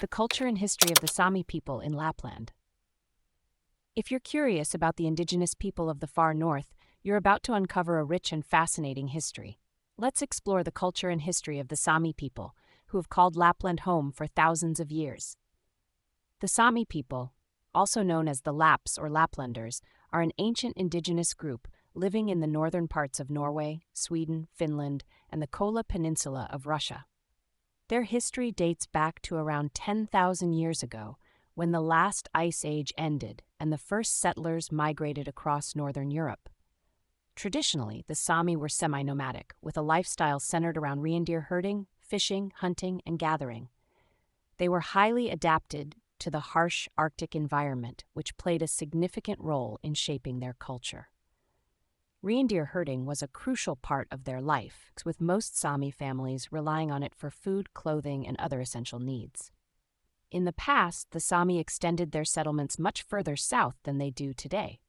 The culture and history of the Sami people in Lapland. If you're curious about the indigenous people of the far north, you're about to uncover a rich and fascinating history. Let's explore the culture and history of the Sami people, who have called Lapland home for thousands of years. The Sami people, also known as the Lapps or Laplanders, are an ancient indigenous group living in the northern parts of Norway, Sweden, Finland, and the Kola Peninsula of Russia. Their history dates back to around 10,000 years ago, when the last ice age ended and the first settlers migrated across northern Europe. Traditionally, the Sami were semi-nomadic, with a lifestyle centered around reindeer herding, fishing, hunting, and gathering. They were highly adapted to the harsh Arctic environment, which played a significant role in shaping their culture. Reindeer herding was a crucial part of their life, with most Sami families relying on it for food, clothing, and other essential needs. In the past, the Sami extended their settlements much further south than they do today.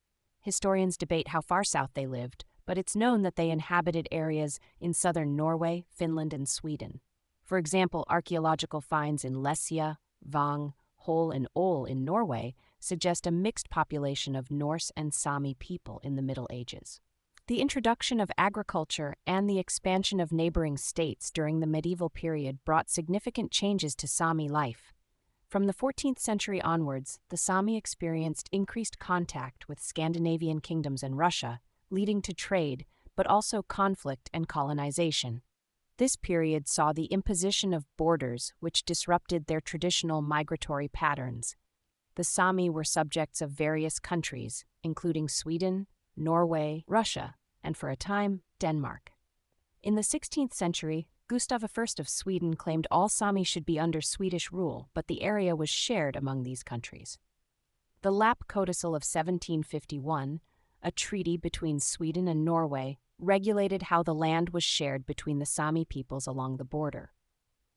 Historians debate how far south they lived, but it's known that they inhabited areas in southern Norway, Finland, and Sweden. For example, archaeological finds in Lesia, Vang, Hol, and Ol in Norway suggest a mixed population of Norse and Sami people in the Middle Ages. The introduction of agriculture and the expansion of neighboring states during the medieval period brought significant changes to Sami life. From the 14th century onwards, the Sami experienced increased contact with Scandinavian kingdoms and Russia, leading to trade, but also conflict and colonization. This period saw the imposition of borders, which disrupted their traditional migratory patterns. The Sami were subjects of various countries, including Sweden, Norway, Russia, and for a time, Denmark. In the 16th century, Gustav I of Sweden claimed all Sami should be under Swedish rule, but the area was shared among these countries. The Lapp Codicil of 1751, a treaty between Sweden and Norway, regulated how the land was shared between the Sami peoples along the border.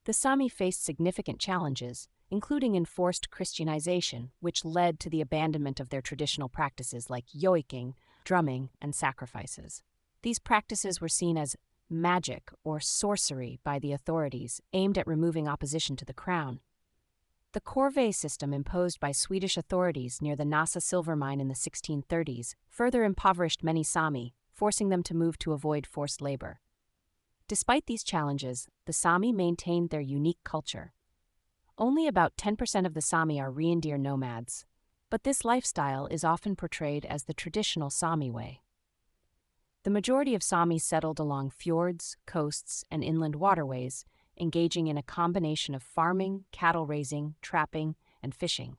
The Sami faced significant challenges, including enforced Christianization, which led to the abandonment of their traditional practices like yoiking, drumming, and sacrifices. These practices were seen as magic or sorcery by the authorities, aimed at removing opposition to the crown. The corvée system imposed by Swedish authorities near the Nasa silver mine in the 1630s further impoverished many Sami, forcing them to move to avoid forced labor. Despite these challenges, the Sami maintained their unique culture. Only about 10% of the Sami are reindeer nomads, but this lifestyle is often portrayed as the traditional Sami way. The majority of Sami settled along fjords, coasts, and inland waterways, engaging in a combination of farming, cattle raising, trapping, and fishing.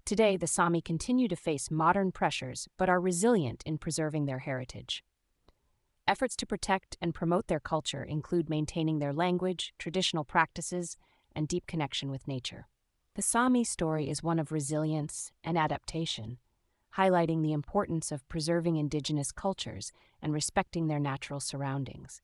Today, the Sami continue to face modern pressures but are resilient in preserving their heritage. Efforts to protect and promote their culture include maintaining their language, traditional practices, and deep connection with nature. The Sami story is one of resilience and adaptation, highlighting the importance of preserving indigenous cultures and respecting their natural surroundings.